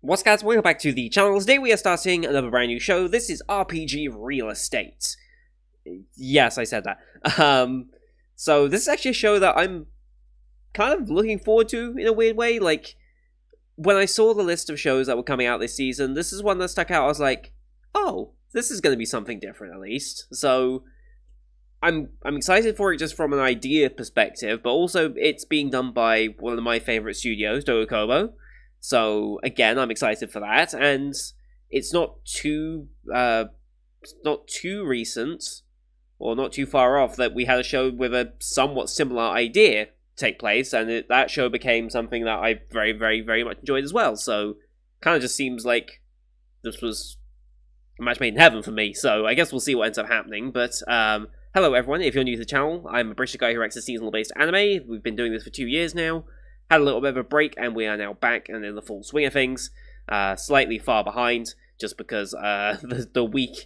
What's guys, welcome back to the channel. Today we are starting another brand new show. This is RPG Real Estate. Yes, I said that. So this is actually a show that I'm kind of looking forward to in a weird way. Like, when I saw the list of shows that were coming out this season, this is one that stuck out. I was like, oh, this is going to be something different at least. So I'm excited for it just from an idea perspective, but also it's being done by one of my favorite studios, Dogokobo. So again, I'm excited for that, and it's not too recent, or not too far off, that we had a show with a somewhat similar idea take place, and that show became something that I very, very, very much enjoyed as well. So, kind of just seems like this was a match made in heaven for me. So I guess we'll see what ends up happening. But hello everyone, if you're new to the channel, I'm a British guy who reacts to seasonal-based anime. We've been doing this for 2 years now. Had a little bit of a break, and we are now back and in the full swing of things. Slightly far behind, just because the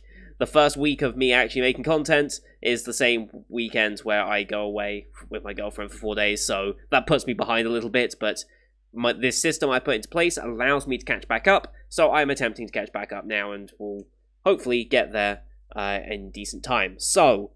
first week of me actually making content is the same weekend where I go away with my girlfriend for 4 days, so that puts me behind a little bit, but this system I put into place allows me to catch back up, so I'm attempting to catch back up now, and we'll hopefully get there in decent time. So,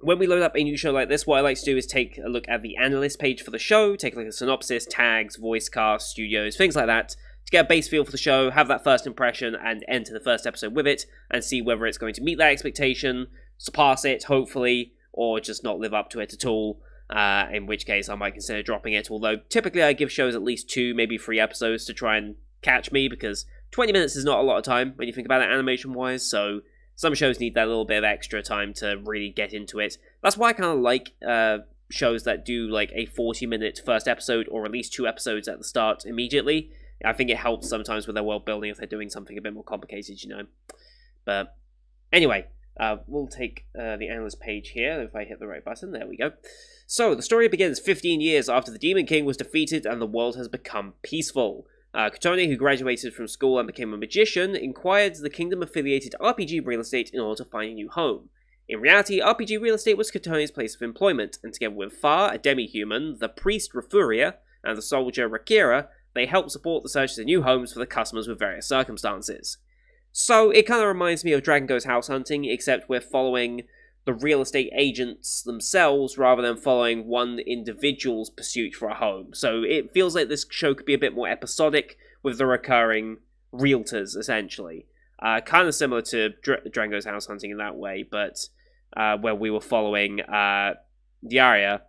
when we load up a new show like this, what I like to do is take a look at the analyst page for the show, take a look at synopsis, tags, voice cast, studios, things like that, to get a base feel for the show, have that first impression, and enter the first episode with it, and see whether it's going to meet that expectation, surpass it, hopefully, or just not live up to it at all, in which case I might consider dropping it, although typically I give shows at least 2, maybe 3 episodes to try and catch me, because 20 minutes is not a lot of time when you think about it animation-wise, so some shows need that little bit of extra time to really get into it. That's why I kind of like shows that do like a 40-minute first episode, or at least 2 episodes at the start immediately. I think it helps sometimes with their world building if they're doing something a bit more complicated, you know. But anyway, we'll take the analyst page here. If I hit the right button, there we go. So the story begins 15 years after the Demon King was defeated and the world has become peaceful. Kotone, who graduated from school and became a magician, inquired the kingdom-affiliated RPG Real Estate in order to find a new home. In reality, RPG Real Estate was Kotone's place of employment, and together with Far, a demi-human, the priest Rafuria, and the soldier Rakira, they helped support the search for new homes for the customers with various circumstances. So, it kind of reminds me of Dragon Goes House Hunting, except we're following the real estate agents themselves rather than following one individual's pursuit for a home. So it feels like this show could be a bit more episodic with the recurring realtors, essentially. Kind of similar to Dragon Goes House Hunting in that way, but where we were following Diaria,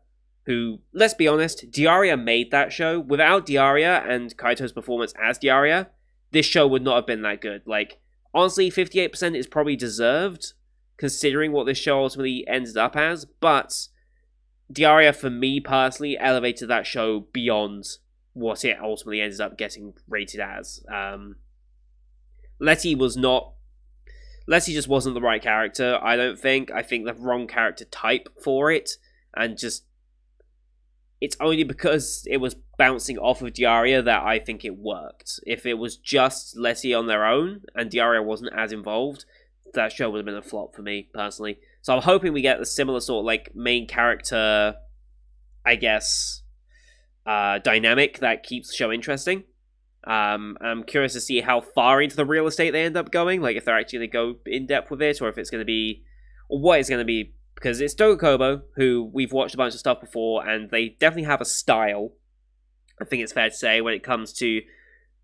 who, let's be honest, Diaria made that show. Without Diaria and Kaito's performance as Diaria, this show would not have been that good. Like, honestly, 58% is probably deserved, considering what this show ultimately ended up as, but Diaria, for me personally, elevated that show beyond what it ultimately ended up getting rated as. Letty just wasn't the right character, I don't think. I think the wrong character type for it, and just, it's only because it was bouncing off of Diaria that I think it worked. If it was just Letty on their own, and Diaria wasn't as involved, that show would have been a flop for me, personally. So I'm hoping we get a similar sort of, like, main character, I guess, dynamic that keeps the show interesting. I'm curious to see how far into the real estate they end up going, like, if they're actually going to go in-depth with it, or if it's going to be, or what it's going to be, because it's Dogokobo, who we've watched a bunch of stuff before, and they definitely have a style, I think it's fair to say, when it comes to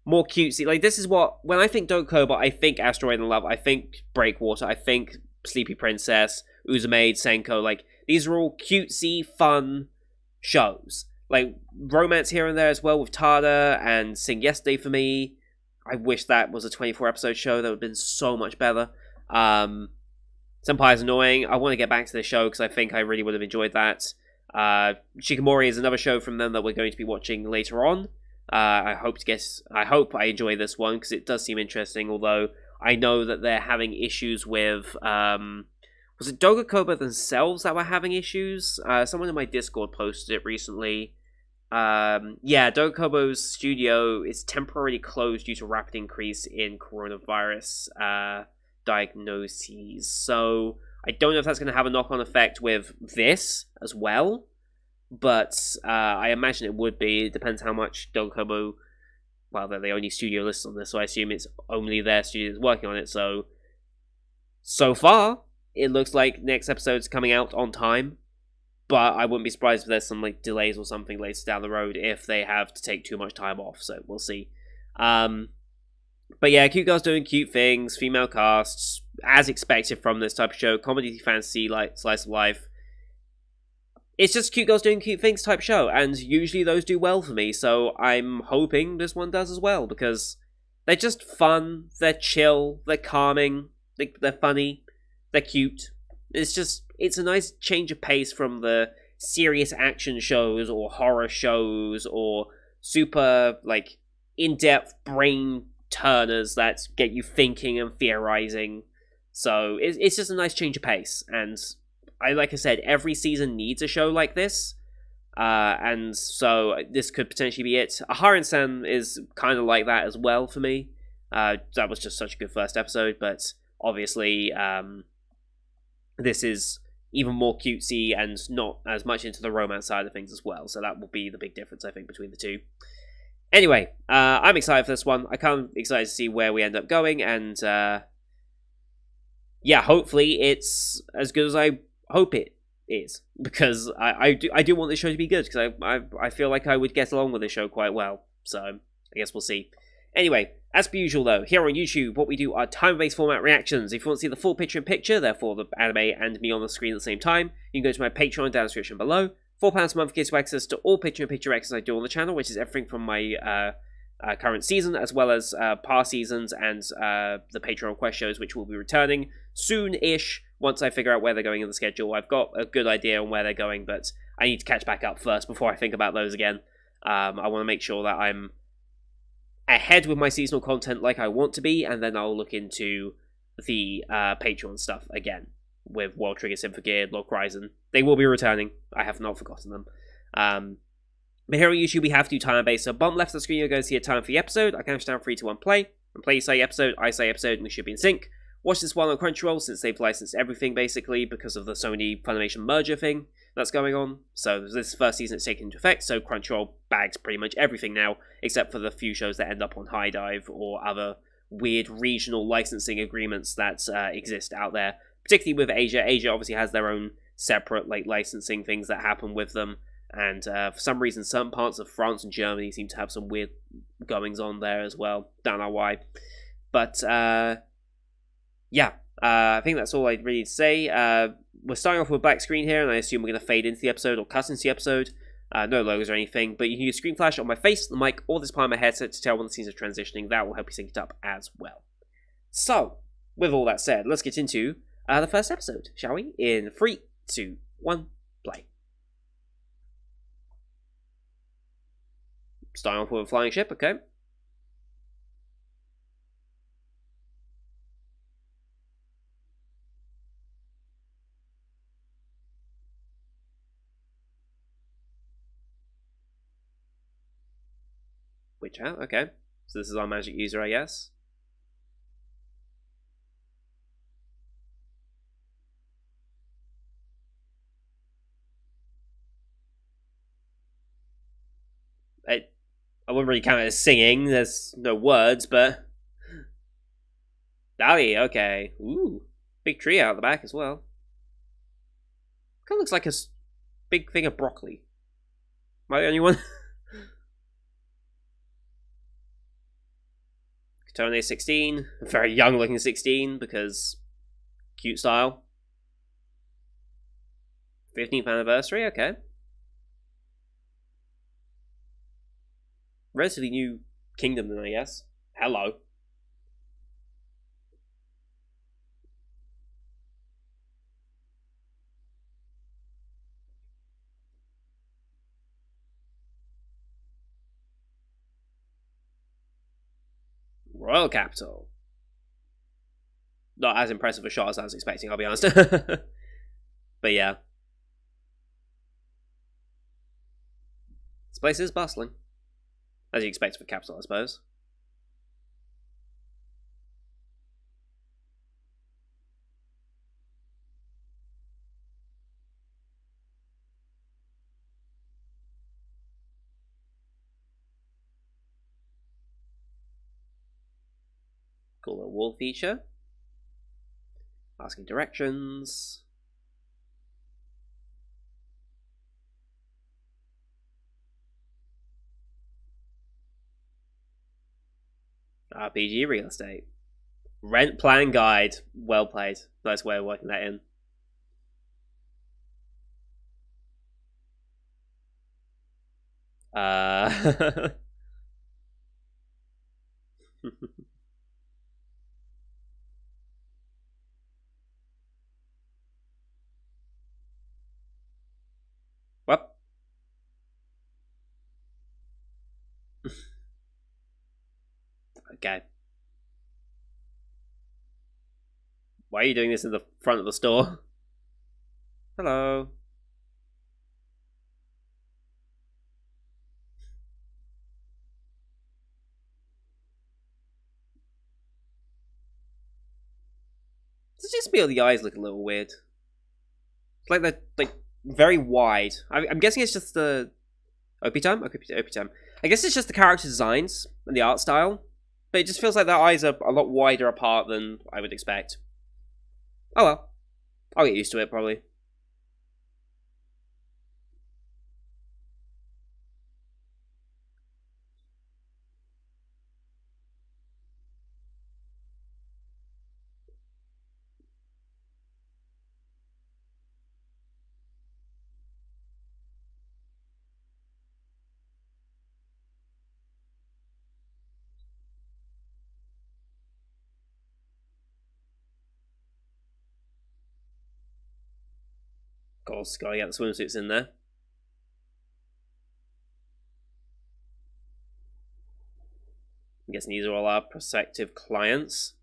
more cutesy. Like, this is what, when I think Dogokobo, I think Asteroid in Love, I think Breakwater, I think Sleepy Princess, Uzumaid, Senko. Like, these are all cutesy, fun shows. Like, romance here and there as well with Tada and Sing Yesterday for me. I wish that was a 24-episode show. That would have been so much better. Senpai's annoying. I want to get back to this show because I think I really would have enjoyed that. Shikamori is another show from them that we're going to be watching later on. I hope I enjoy this one because it does seem interesting, although I know that they're having issues with, was it Dogokobo themselves that were having issues? Someone in my Discord posted it recently. Yeah, Dogokobo's studio is temporarily closed due to rapid increase in coronavirus diagnoses. So I don't know if that's going to have a knock-on effect with this as well. But I imagine it would be. It depends how much Dogokobo well, they're the only studio listed on this, so I assume it's only their studio that's working on it. So far, it looks like next episode's coming out on time. But I wouldn't be surprised if there's some like delays or something later down the road if they have to take too much time off. So we'll see. But yeah, cute girls doing cute things, female casts, as expected from this type of show, comedy, fantasy, like slice of life. It's just cute girls doing cute things type show, and usually those do well for me. So I'm hoping this one does as well because they're just fun, they're chill, they're calming, they're funny, they're cute. It's a nice change of pace from the serious action shows or horror shows or super, like, in-depth brain turners that get you thinking and theorizing. So it's just a nice change of pace. And like I said, every season needs a show like this. And so this could potentially be it. Aharen-san is kind of like that as well for me. That was just such a good first episode, but obviously this is even more cutesy and not as much into the romance side of things as well. So that will be the big difference, I think, between the two. Anyway, I'm excited for this one. I kind of excited to see where we end up going, and yeah, hopefully it's as good as I hope it is, because I do want this show to be good, because I feel like I would get along with this show quite well. So I guess we'll see. Anyway, as per usual though, here on YouTube, what we do are time-based format reactions. If you want to see the full picture-in-picture, therefore the anime and me on the screen at the same time, you can go to my Patreon down in the description below. £4 a month gives you access to all picture-in-picture reactions I do on the channel, which is everything from my current season, as well as past seasons and the Patreon request shows, which will be returning soon-ish once I figure out where they're going in the schedule. I've got a good idea on where they're going, but I need to catch back up first before I think about those again. I want to make sure that I'm ahead with my seasonal content like I want to be, and then I'll look into the Patreon stuff again with World Trigger, Symphogear, Lord Horizon. They will be returning. I have not forgotten them. But here on YouTube, we have to do time-based. So bottom left of the screen, you're going to see a time for the episode. I count down 3, 2, 1, play. And play say episode, I say episode, and we should be in sync. Watch this one on Crunchyroll, since they've licensed everything, basically, because of the Sony Funimation merger thing that's going on. So this first season is taken into effect, so Crunchyroll bags pretty much everything now, except for the few shows that end up on High Dive or other weird regional licensing agreements that exist out there, particularly with Asia. Asia obviously has their own separate like licensing things that happen with them, and for some reason some parts of France and Germany seem to have some weird goings on there as well. Don't know why. But yeah, I think that's all I really need to say. We're starting off with a black screen here, and I assume we're going to fade into the episode or cut into the episode. No logos or anything, but you can use screen flash on my face, the mic, or this part of my headset to tell when the scenes are transitioning. That will help you sync it up as well. So, with all that said, let's get into the first episode, shall we? In 3, 2, 1, play. Starting off with a flying ship, okay. Witch hat, okay. So this is our magic user, I guess. I wouldn't really count it as singing, there's no words, but... Dali, okay. Ooh, big tree out the back as well. Kind of looks like a big thing of broccoli. Am I the only one? Katone 16, a very young looking 16, because cute style. 15th anniversary, okay. Relatively new kingdom then, I guess. Hello. Royal capital. Not as impressive a shot as I was expecting, I'll be honest. But yeah. This place is bustling. As you expect for capital, I suppose. Cool little wall feature. Asking directions. RPG real estate. Rent plan guide. Well played. Nice way of working that in. Well. Okay. Why are you doing this in the front of the store? Hello. Does it just feel the eyes look a little weird? It's like they're like very wide. I'm guessing it's just the OP time. OP time. I guess it's just the character designs and the art style, but it just feels like their eyes are a lot wider apart than I would expect. Oh well, I'll get used to it probably. Of course, gotta get the swimsuits in there. I'm guessing these are all our prospective clients.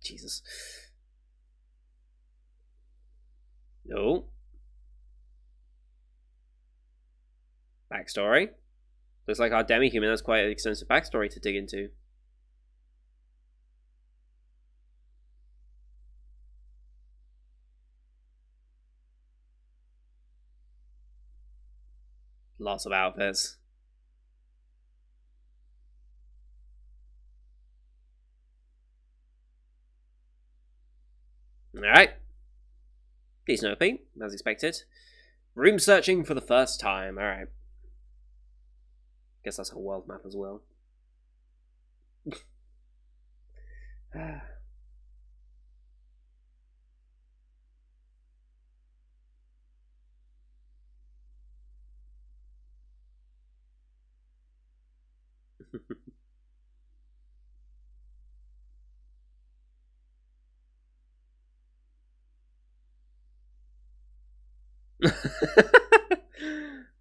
Jesus. No. Backstory. Looks like our demi-human has quite an extensive backstory to dig into. Lots of outfits. Alright. Decent OP, as expected. Room searching for the first time. Alright. Guess that's a world map as well.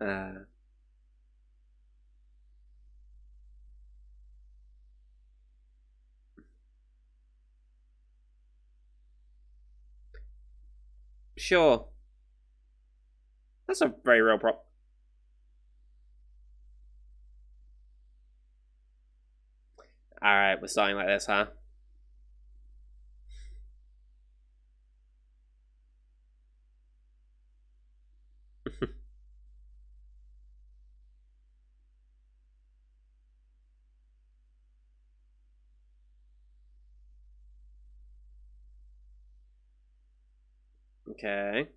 uh, sure. That's a very real prop. Alright, we're starting like this, huh? Okay.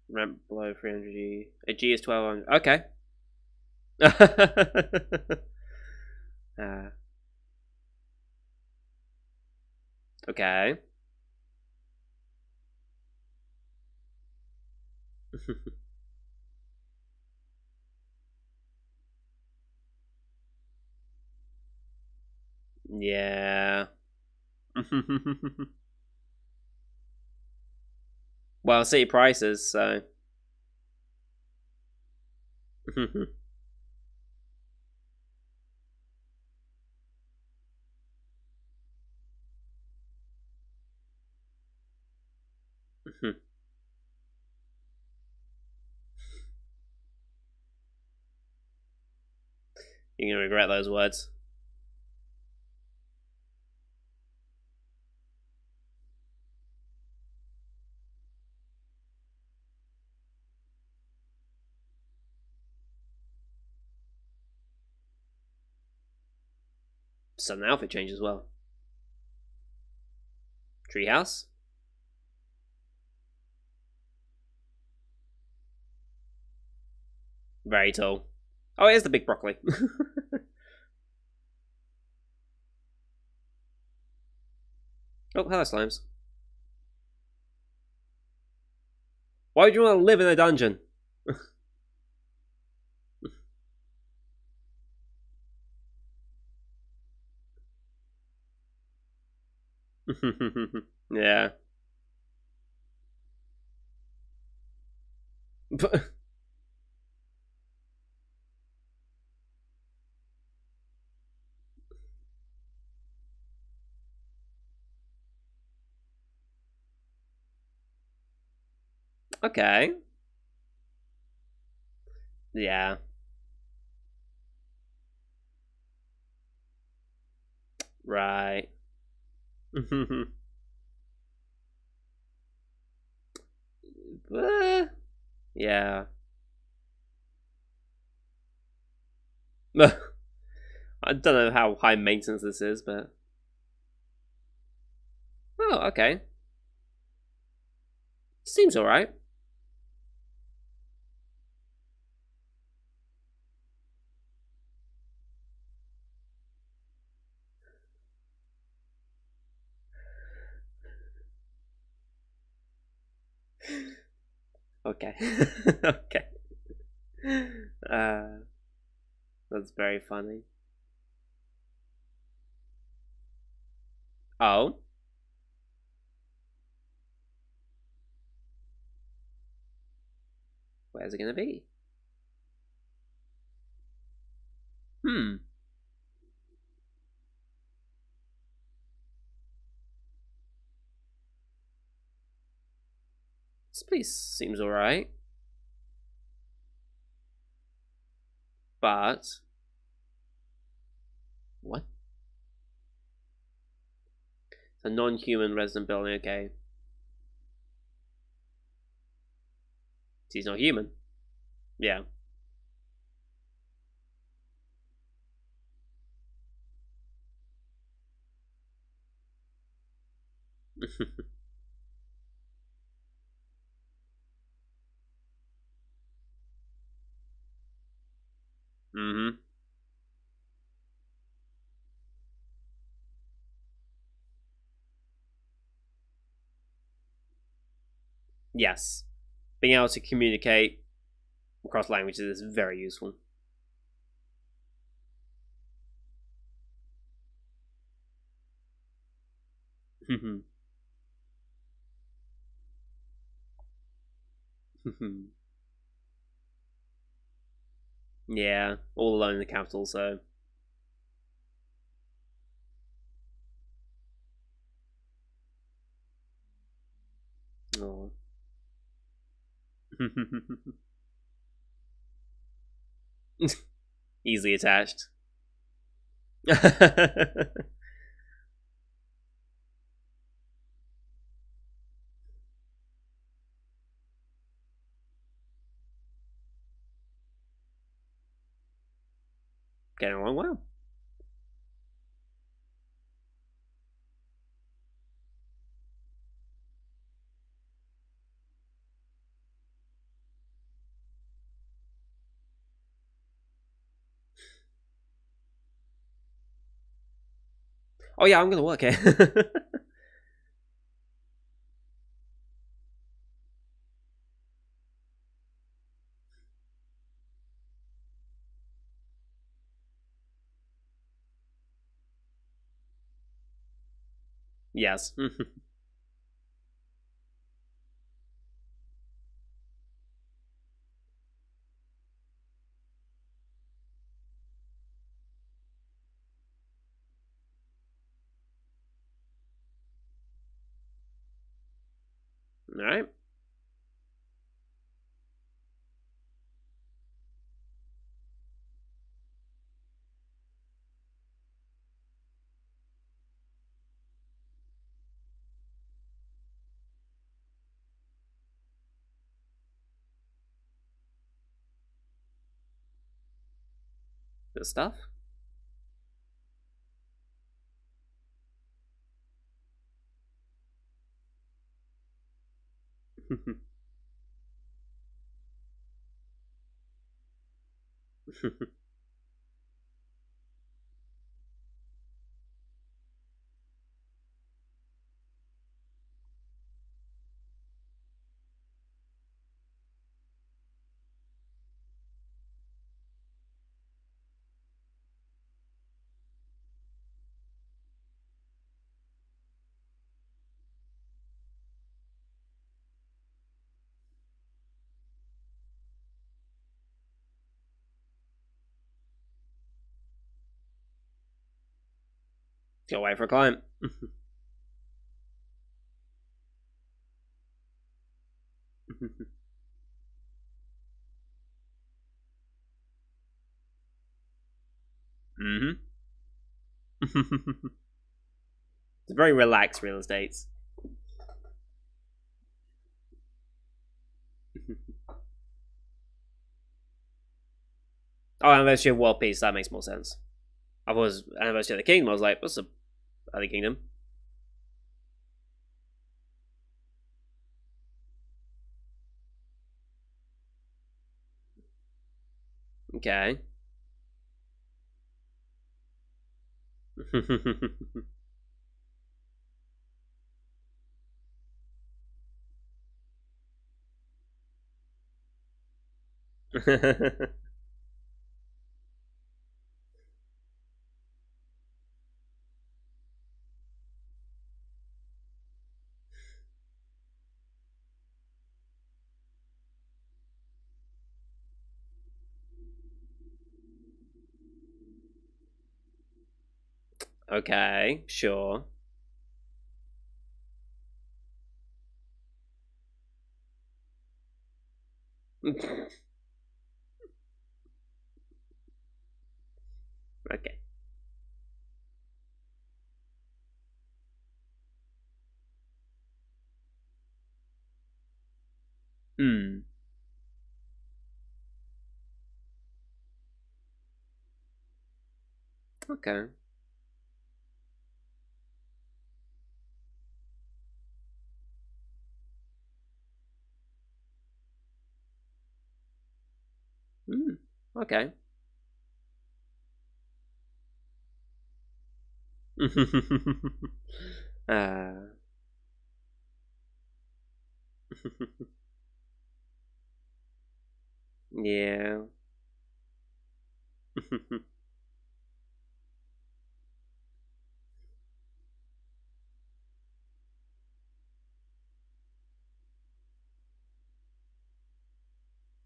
Ramp below 300G. A G is 1200. Okay. uh, okay. Yeah. Well, city prices, so. You're gonna regret those words. Sudden outfit change as well. Treehouse. Very tall. Oh, here's the big broccoli. Oh, hello, slimes. Why would you want to live in a dungeon? Yeah. Okay. Yeah. Right. Yeah. I don't know how high maintenance this is, but oh, okay. Seems alright. Okay. Okay. Uh, that's very funny. Oh, where's it gonna be? Hmm. This place seems alright, but what? It's a non-human resident building. Okay, he's not human. Yeah. Mm-hmm. Yes. Being able to communicate across languages is very useful. Yeah, all alone in the capital, so. Oh. Easily attached. Getting along well. Oh yeah, I'm gonna work here. Yes. Alright. Good stuff. Go away for a climb. Mm-hmm. It's very relaxed real estate. Oh, Anniversary of World Peace, that makes more sense. I was Anniversary of the Kingdom, I was like, what's the other kingdom? Okay. Okay, sure. Okay. Hmm. Okay. Hmm. Okay. uh. Yeah.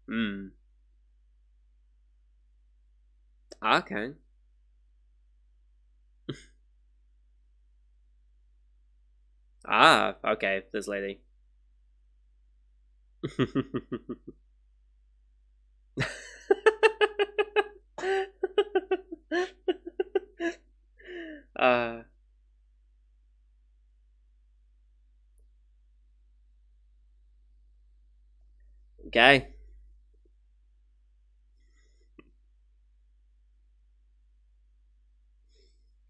Hmm. Okay. Ah, okay, this lady. uh, okay.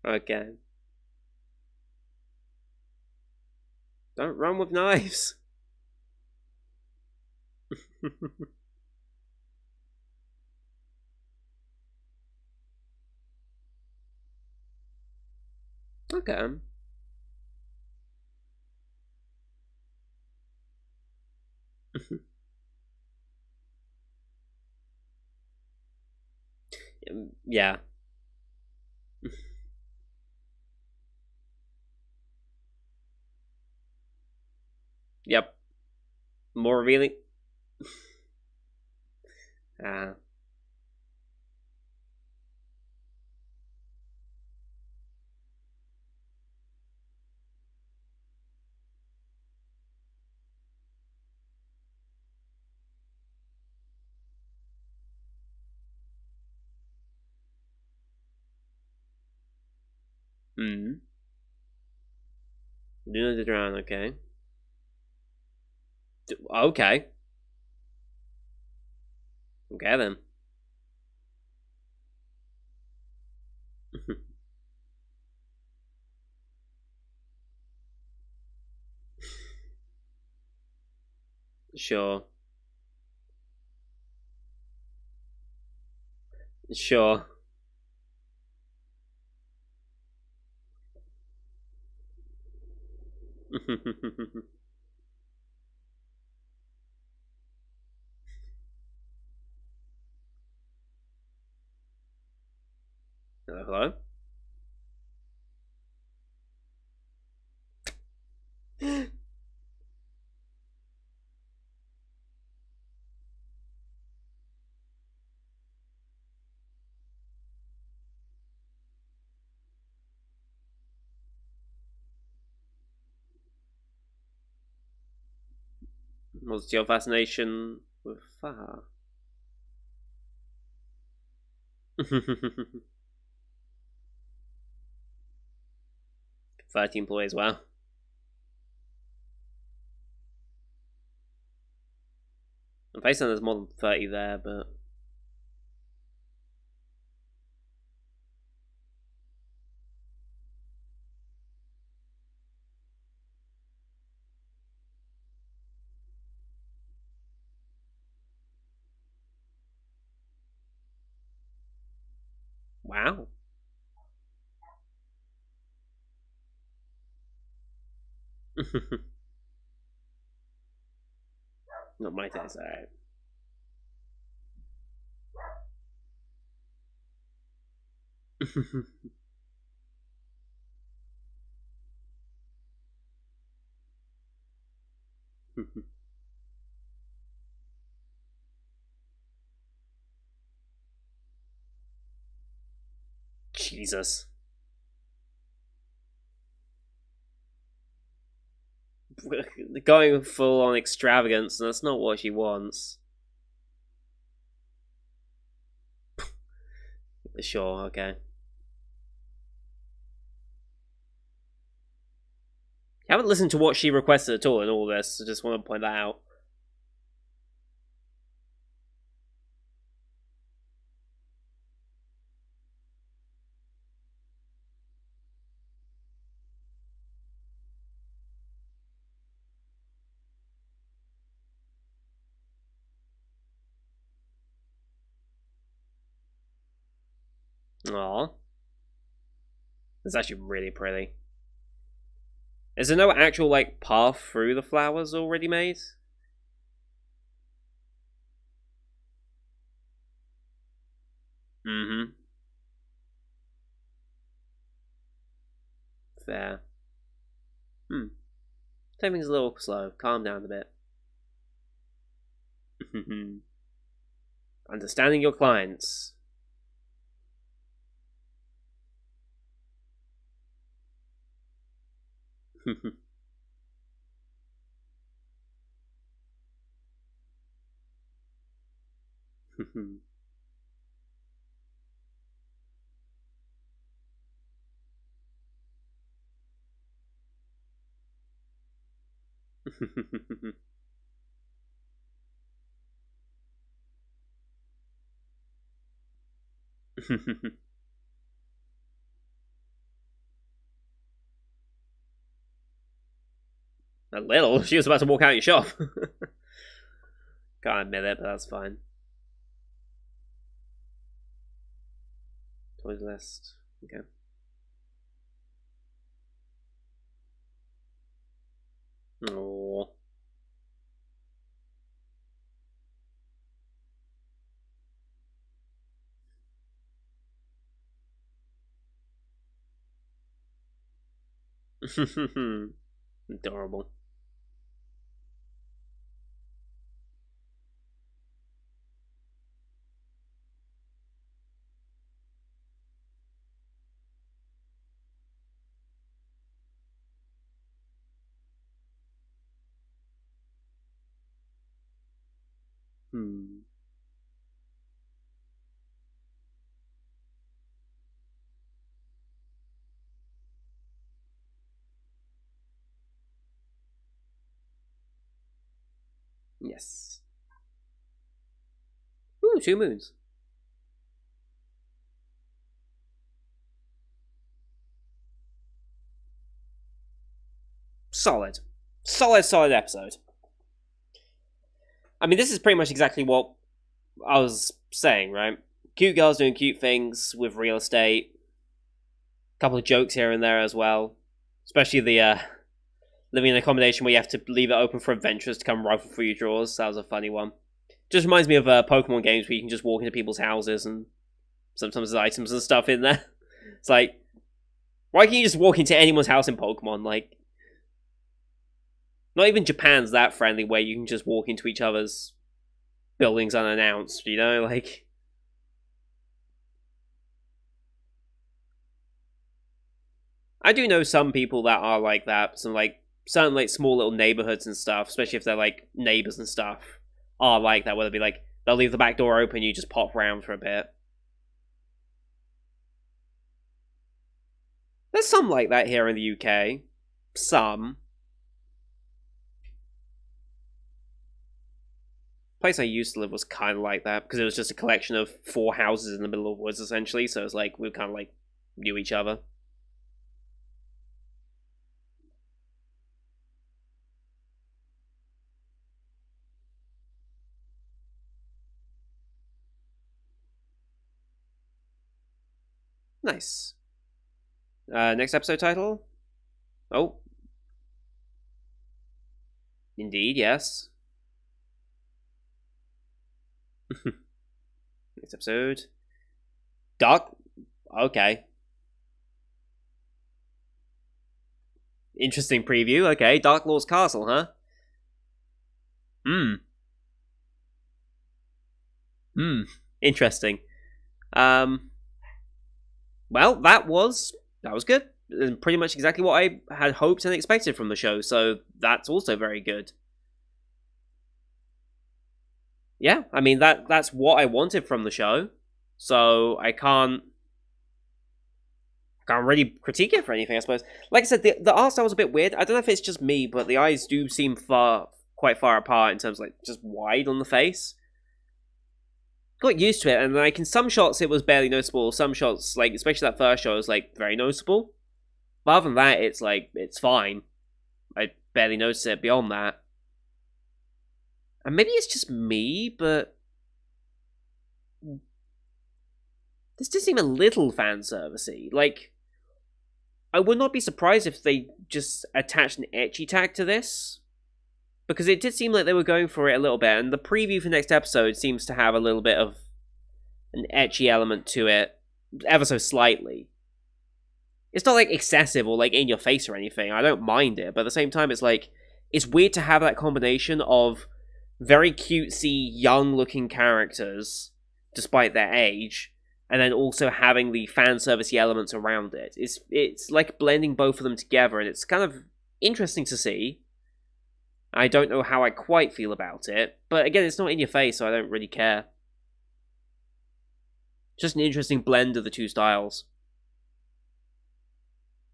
Okay. Don't run with knives. Okay. Yeah. Yep. More revealing. Ah. Hmm. Do not drown. Okay. Okay. Okay then. Sure. Sure. Hello? What's your fascination with fire? 30 employees, wow. I'm facing there's more than 30 there, but... Wow. Not my taste, alright. Jesus. Going full on extravagance, that's not what she wants. Sure, okay. I haven't listened to what she requested at all in all this, so just want to point that out. Aww. It's actually really pretty. Is there no actual, like, path through the flowers already made? Mm-hmm. Fair. Hmm. Taking a little slow. Calm down a bit. Understanding your clients. A little? She was about to walk out your shop. Can't admit it, but that's fine. Toys list. Okay. Aww. Adorable. Hmm. Yes. Ooh, 2 moons. Solid. Solid episode. I mean, this is pretty much exactly what I was saying, right? Cute girls doing cute things with real estate. A couple of jokes here and there as well. Especially the living in an accommodation where you have to leave it open for adventurers to come rifle through your drawers. That was a funny one. Just reminds me of Pokemon games where you can just walk into people's houses and sometimes there's items and stuff in there. It's like, why can't you just walk into anyone's house in Pokemon? Like, not even Japan's that friendly where you can just walk into each other's buildings unannounced, you know? Like, I do know some people that are like that. Some, like, certain, like, small little neighborhoods and stuff, especially if they're, like, neighbors and stuff, are like that, where they'll be like, they'll leave the back door open, you just pop around for a bit. There's some like that here in the UK. Some. Place I used to live was kind of like that because it was just a collection of 4 houses in the middle of woods essentially. So it's like we kind of like knew each other. Nice. Next episode title? Oh. Indeed, yes. Next episode. Dark. Okay. Interesting preview. Okay, Dark Lord's Castle, huh? Interesting. Well, that was good. And pretty much exactly what I had hoped and expected from the show, so that's also very good. Yeah, I mean that's what I wanted from the show. So I can't really critique it for anything, I suppose. Like I said, the art style was a bit weird. I don't know if it's just me, but the eyes do seem quite far apart in terms of, like, just wide on the face. Got used to it, and like in some shots it was barely noticeable. Some shots, like especially that first shot, was like very noticeable. But other than that, it's like it's fine. I barely noticed it beyond that. And maybe it's just me, but this does seem a little fan servicey. Like, I would not be surprised if they just attached an ecchi tag to this, because it did seem like they were going for it a little bit, and the preview for next episode seems to have a little bit of an ecchi element to it, ever so slightly. It's not like excessive or like in your face or anything. I don't mind it, but at the same time, it's like it's weird to have that combination of very cutesy, young-looking characters, despite their age, and then also having the fan servicey elements around it. It's like blending both of them together, and it's kind of interesting to see. I don't know how I quite feel about it, but again, it's not in your face, so I don't really care. Just an interesting blend of the two styles.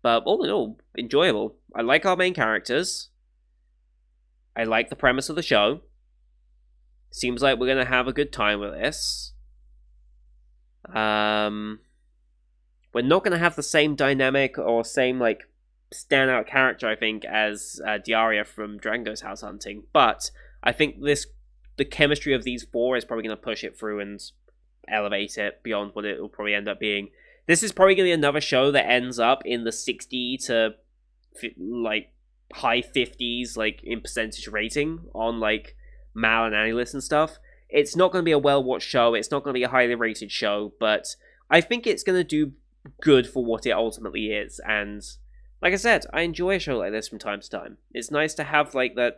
But all in all, enjoyable. I like our main characters. I like the premise of the show. Seems like we're going to have a good time with this. We're not going to have the same dynamic or same, like, standout character, I think, as Diaria from Dragon Ghost House Hunting. But I think the chemistry of these 4 is probably going to push it through and elevate it beyond what it will probably end up being. This is probably going to be another show that ends up in the 60 to, like, high 50s, like, in percentage rating on, like, Mal and Annalist and stuff. It's not going to be a well-watched show. It's not going to be a highly rated show, but I think it's going to do good for what it ultimately is. And like I said, I enjoy a show like this from time to time. It's nice to have like the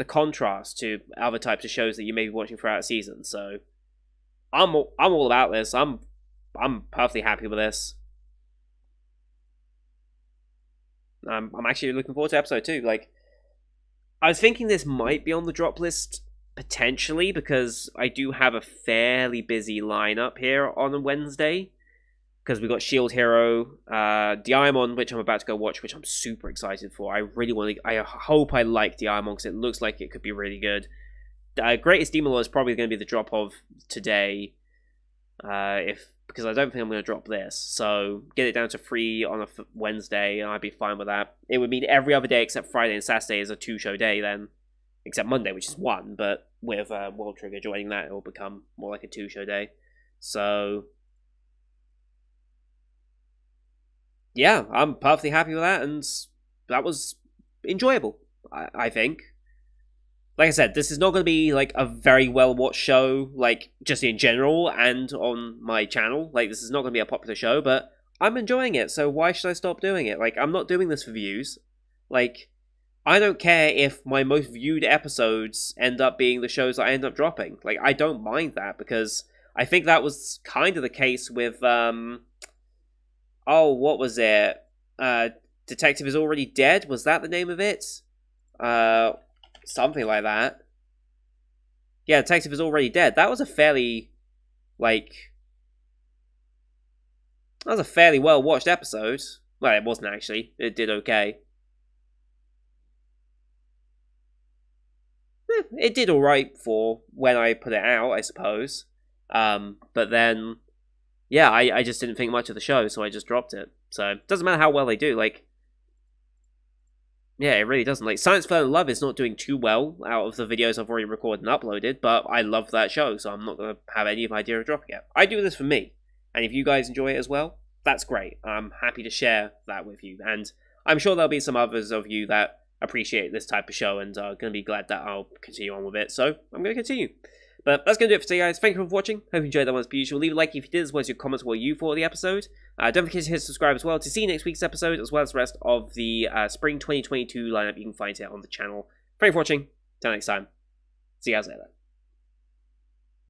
contrast to other types of shows that you may be watching throughout a season. So I'm all about this. I'm perfectly happy with this. I'm actually looking forward to episode 2. Like, I was thinking this might be on the drop list, potentially, because I do have a fairly busy lineup here on a Wednesday. Because we got Shield Hero, Diamond, which I'm about to go watch, which I'm super excited for. I hope I like Diamond, because it looks like it could be really good. Greatest Demon Lord is probably going to be the drop of today, because I don't think I'm going to drop this. So get it down to 3 on a Wednesday, and I'd be fine with that. It would mean every other day except Friday and Saturday is a 2-show day then. except Monday, which is 1, but with World Trigger joining that, it will become more like a 2-show day. So, yeah, I'm perfectly happy with that, and that was enjoyable, I think. Like I said, this is not going to be, like, a very well-watched show, like, just in general, and on my channel. Like, this is not going to be a popular show, but I'm enjoying it, so why should I stop doing it? Like, I'm not doing this for views. Like, I don't care if my most viewed episodes end up being the shows that I end up dropping. Like, I don't mind that, because I think that was kind of the case with, oh, what was it? Detective is Already Dead? Was that the name of it? Something like that. Yeah, Detective is Already Dead. That was a fairly, like... That was a fairly well-watched episode. Well, it wasn't actually. It did okay. It did alright for when I put it out, I suppose. But then... Yeah, I just didn't think much of the show, so I just dropped it. So, it doesn't matter how well they do, like... Yeah, it really doesn't. Like, Science Fell in Love is not doing too well out of the videos I've already recorded and uploaded, but I love that show, so I'm not going to have any idea of dropping it. I do this for me, and if you guys enjoy it as well, that's great. I'm happy to share that with you, and I'm sure there'll be some others of you that appreciate this type of show and are going to be glad that I'll continue on with it, so I'm going to continue. But that's going to do it for today, guys. Thank you for watching. Hope you enjoyed that one as per usual. Leave a like if you did, as well as your comments what you thought of the episode. Don't forget to hit subscribe as well to see next week's episode, as well as the rest of the Spring 2022 lineup you can find here on the channel. Thank you for watching. Till next time. See you guys later.